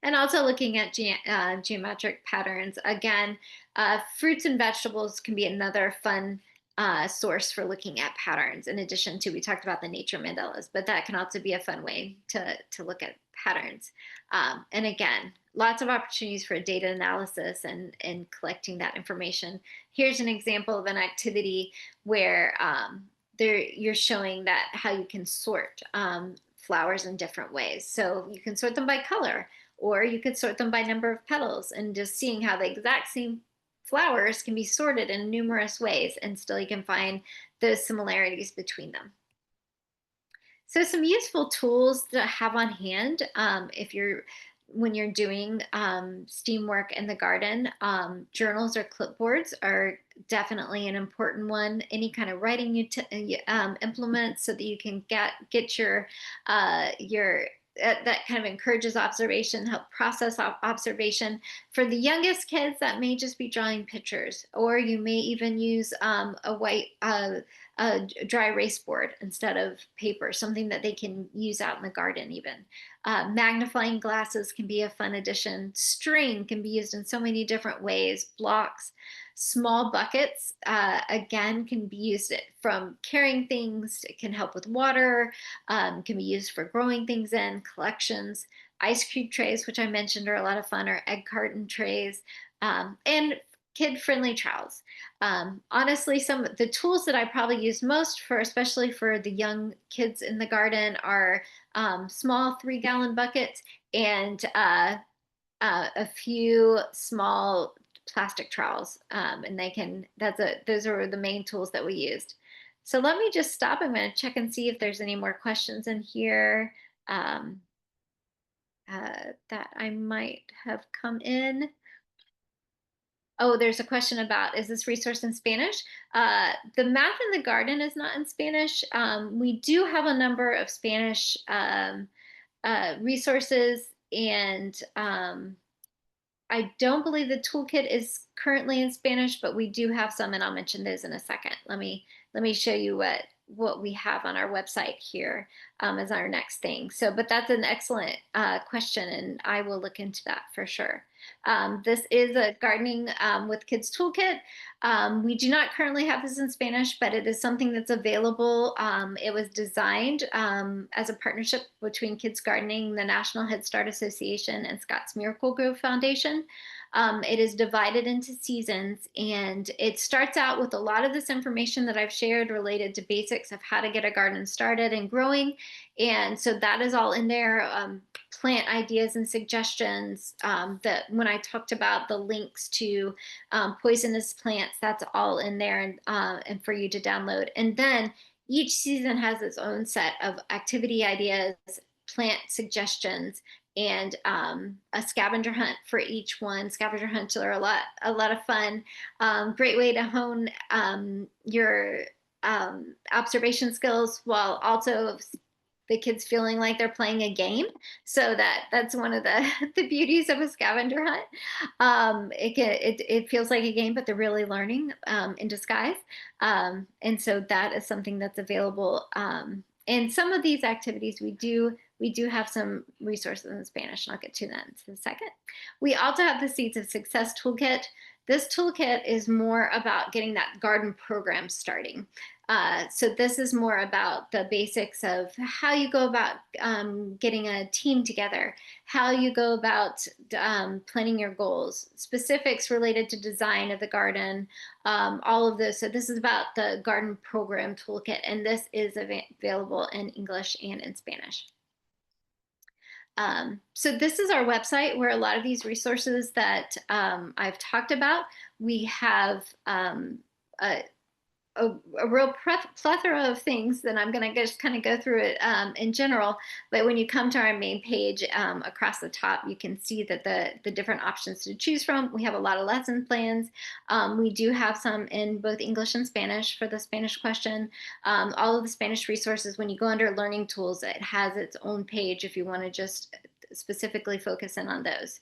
And also looking at geometric patterns. Again, fruits and vegetables can be another fun source for looking at patterns, in addition to, we talked about the nature mandalas, but that can also be a fun way to look at patterns. And again, lots of opportunities for data analysis and collecting that information. Here's an example of an activity where you're showing that how you can sort flowers in different ways. So you can sort them by color, or you could sort them by number of petals, and just seeing how the exact same flowers can be sorted in numerous ways, and still you can find those similarities between them. So some useful tools to have on hand when you're doing STEAM work in the garden. Journals or clipboards are definitely an important one. Any kind of writing implements so that you can get your that kind of encourages observation, help process observation. For the youngest kids, that may just be drawing pictures, or you may even use a dry erase board instead of paper, something that they can use out in the garden even. Magnifying glasses can be a fun addition. String can be used in so many different ways. Blocks, small buckets, again, can be used from carrying things. It can help with water, can be used for growing things in, collections. Ice cube trays, which I mentioned are a lot of fun, or egg carton trays, and kid-friendly trowels. Honestly, some of the tools that I probably use most for, especially for the young kids in the garden, are small 3-gallon buckets and a few small plastic trowels. And those are the main tools that we used. So let me just stop. I'm going to check and see if there's any more questions in here. Um, that I might have come in. Oh, there's a question about, is this resource in Spanish? The Math in the Garden is not in Spanish. We do have a number of Spanish resources, and I don't believe the toolkit is currently in Spanish, but we do have some, and I'll mention those in a second. Let me show you what we have on our website here as our next thing. So, but that's an excellent question, and I will look into that for sure. This is a Gardening with Kids toolkit. We do not currently have this in Spanish, but it is something that's available. It was designed as a partnership between Kids Gardening, the National Head Start Association, and Scott's Miracle-Gro Foundation. It is divided into seasons, and it starts out with a lot of this information that I've shared related to basics of how to get a garden started and growing. And so that is all in there. Plant ideas and suggestions, that when I talked about the links to poisonous plants, that's all in there, and for you to download. And then each season has its own set of activity ideas, plant suggestions, and a scavenger hunt for each one. Scavenger hunts are a lot of fun. Great way to hone your observation skills while also the kids feeling like they're playing a game. So that's one of the the beauties of a scavenger hunt. It feels like a game, but they're really learning in disguise. And so that is something that's available. And some of these activities we do have some resources in Spanish, and I'll get to that in a second. We also have the Seeds of Success Toolkit. This toolkit is more about getting that garden program starting. So this is more about the basics of how you go about getting a team together, how you go about planning your goals, specifics related to design of the garden, all of this. So this is about the garden program toolkit, and this is available in English and in Spanish. So this is our website where a lot of these resources that I've talked about, we have a real plethora of things that I'm going to just kind of go through it in general. But when you come to our main page across the top, you can see that the different options to choose from. We have a lot of lesson plans. We do have some in both English and Spanish for the Spanish question. All of the Spanish resources, when you go under Learning Tools, it has its own page if you want to just specifically focus in on those.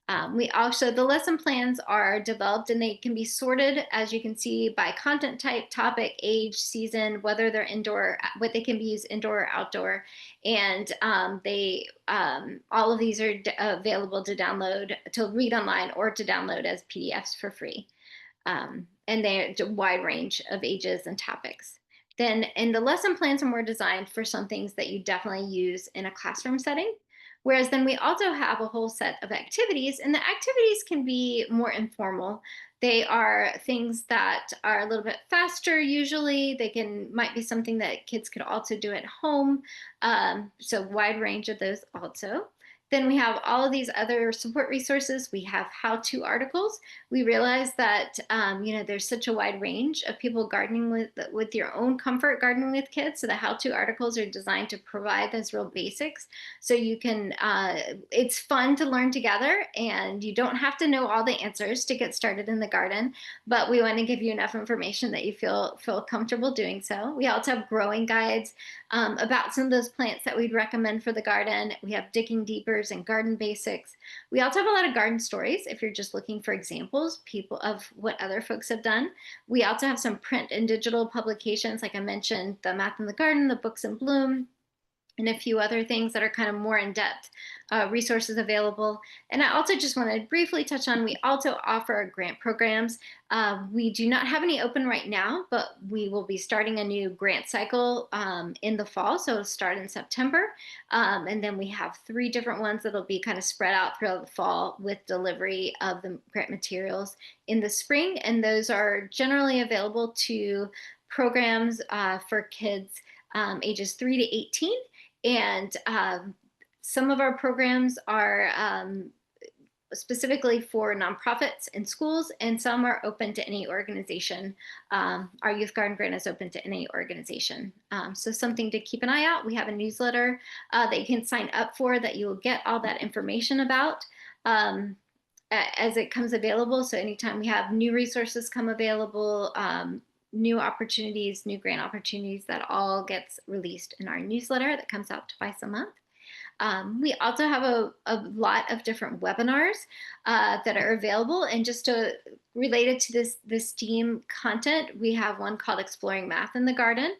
The lesson plans are developed, and they can be sorted, as you can see, by content type, topic, age, season, whether they're indoor, what they can be used indoor or outdoor. And all of these are available to download, to read online, or to download as PDFs for free. And they're a wide range of ages and topics. Then, and the lesson plans are more designed for some things that you definitely use in a classroom setting. Whereas then we also have a whole set of activities, and the activities can be more informal. They are things that are a little bit faster usually. Might be something that kids could also do at home. So wide range of those also. Then we have all of these other support resources. We have how-to articles. We realize that there's such a wide range of people gardening with your own comfort gardening with kids. So the how-to articles are designed to provide those real basics. So you can, it's fun to learn together, and you don't have to know all the answers to get started in the garden, but we want to give you enough information that you feel comfortable doing so. We also have growing guides about some of those plants that we'd recommend for the garden. We have digging deeper papers and garden basics. We also have a lot of garden stories if you're just looking for examples people of what other folks have done. We also have some print and digital publications, like I mentioned, the Math in the Garden, the Books in Bloom, and a few other things that are kind of more in-depth resources available. And I also just want to briefly touch on, we also offer grant programs. We do not have any open right now, but we will be starting a new grant cycle in the fall. So it'll start in September. And then we have 3 different ones that'll be kind of spread out throughout the fall with delivery of the grant materials in the spring. And those are generally available to programs for kids ages 3 to 18. And some of our programs are specifically for nonprofits and schools, and some are open to any organization. Our Youth Garden Grant is open to any organization. So something to keep an eye out. We have a newsletter that you can sign up for that you will get all that information about as it comes available. So anytime we have new resources come available, new opportunities, new grant opportunities, that all gets released in our newsletter that comes out twice a month. We also have a lot of different webinars that are available, and just related to this STEAM content, we have one called Exploring Math in the Garden,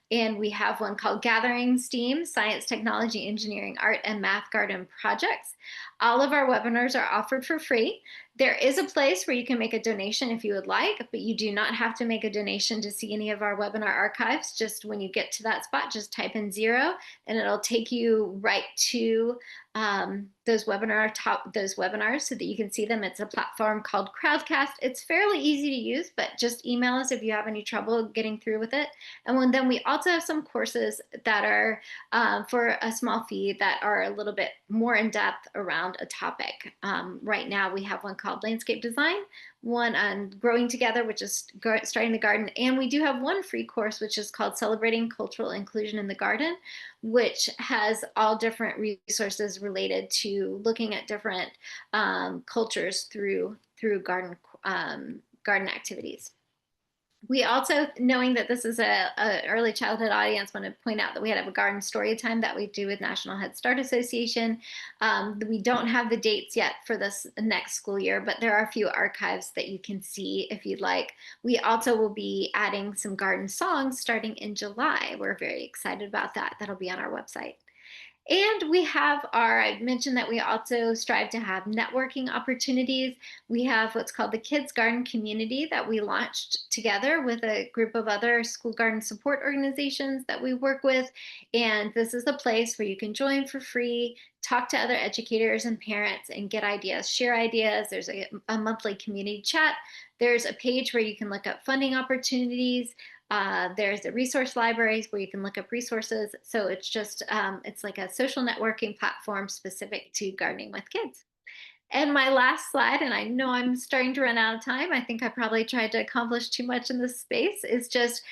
and we have one called Gathering STEAM, Science, Technology, Engineering, Art, and Math Garden Projects. All of our webinars are offered for free. There is a place where you can make a donation if you would like, but you do not have to make a donation to see any of our webinar archives. Just when you get to that spot, just type in 0 and it'll take you right to those webinars so that you can see them. It's a platform called Crowdcast. It's fairly easy to use, but just email us if you have any trouble getting through with it. And then we also have some courses that are for a small fee that are a little bit more in depth around a topic. Right now we have one called Landscape Design, one on Growing Together, which is starting the garden, and we do have one free course which is called Celebrating Cultural Inclusion in the Garden, which has all different resources related to looking at different cultures through garden activities. We also, knowing that this is a early childhood audience, want to point out that we have a garden story time that we do with National Head Start Association. We don't have the dates yet for this next school year, but there are a few archives that you can see if you'd like. We also will be adding some garden songs starting in July. We're very excited about that. That'll be on our website. And we have I mentioned that we also strive to have networking opportunities. We have what's called the Kids Garden Community that we launched together with a group of other school garden support organizations that we work with. And this is a place where you can join for free, talk to other educators and parents and get ideas, share ideas. There's a monthly community chat. There's a page where you can look up funding opportunities. There's the resource libraries where you can look up resources. So it's just, it's like a social networking platform specific to gardening with kids. And my last slide, and I know I'm starting to run out of time, I think I probably tried to accomplish too much in this space, is just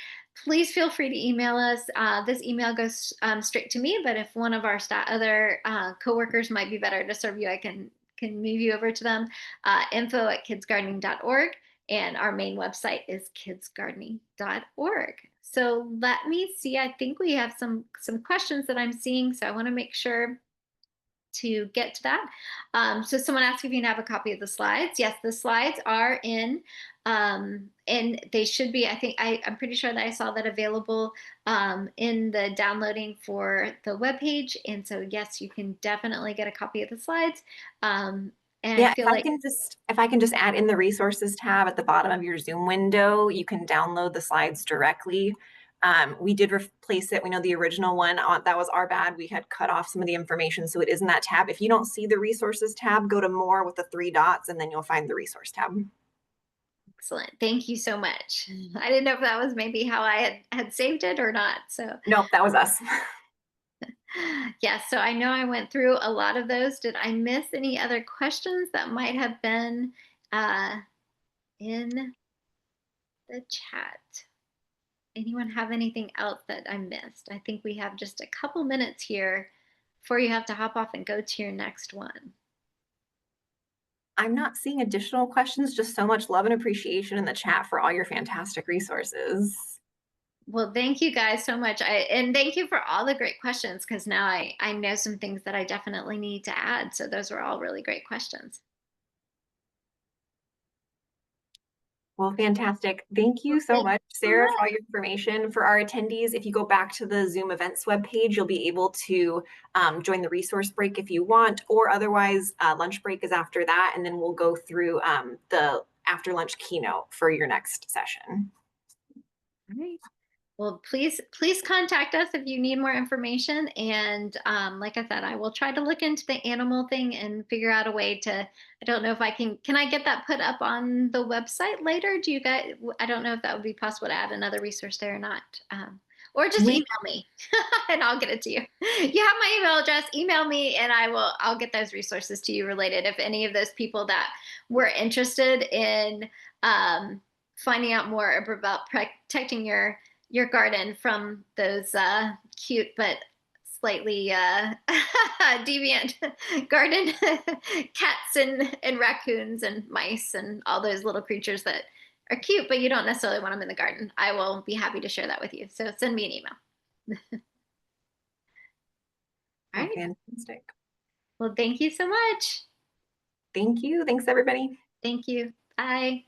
please feel free to email us. This email goes straight to me, but if one of our other coworkers might be better to serve you, I can move you over to them. info@kidsgardening.org. And our main website is kidsgardening.org. So let me see, I think we have some questions that I'm seeing, so I want to make sure to get to that. So someone asked if you can have a copy of the slides. Yes, the slides are in, and they should be, I'm pretty sure that I saw that available in the downloading for the webpage. And so yes, you can definitely get a copy of the slides. And Yeah, I feel like if I can just add in the resources tab at the bottom of your Zoom window, you can download the slides directly. We did replace it. We know the original one, that was our bad. We had cut off some of the information, so it is in that tab. If you don't see the resources tab, go to more with the 3 dots, and then you'll find the resource tab. excellent. Thank you so much. I didn't know if that was maybe how I had saved it or not. So Nope, that was us. yeah, so I know I went through a lot of those. Did I miss any other questions that might have been in the chat? Anyone have anything else that I missed? I think we have just a couple minutes here before you have to hop off and go to your next one. I'm not seeing additional questions, just so much love and appreciation in the chat for all your fantastic resources. Well, thank you guys so much. And thank you for all the great questions because now I know some things that I definitely need to add. So those were all really great questions. Well, fantastic. Thank you Well, so thank much, you so Sarah, for all your information. For our attendees, if you go back to the Zoom events webpage, you'll be able to join the resource break if you want, or otherwise, lunch break is after that, and then we'll go through the after lunch keynote for your next session. All right. Well, please contact us if you need more information. And like I said, I will try to look into the animal thing and figure out a way to. I don't know if can I get that put up on the website later? Do you guys? I don't know if that would be possible to add another resource there or not. Or just We email me and I'll get it to you. You have my email address. Email me and I'll get those resources to you related. If any of those people that were interested in finding out more about protecting your garden from those cute but slightly deviant garden cats and raccoons and mice and all those little creatures that are cute, but you don't necessarily want them in the garden. I will be happy to share that with you. So send me an email. All Oh, right. fantastic. Well, thank you so much. Thank you. Thanks, everybody. Thank you. Bye.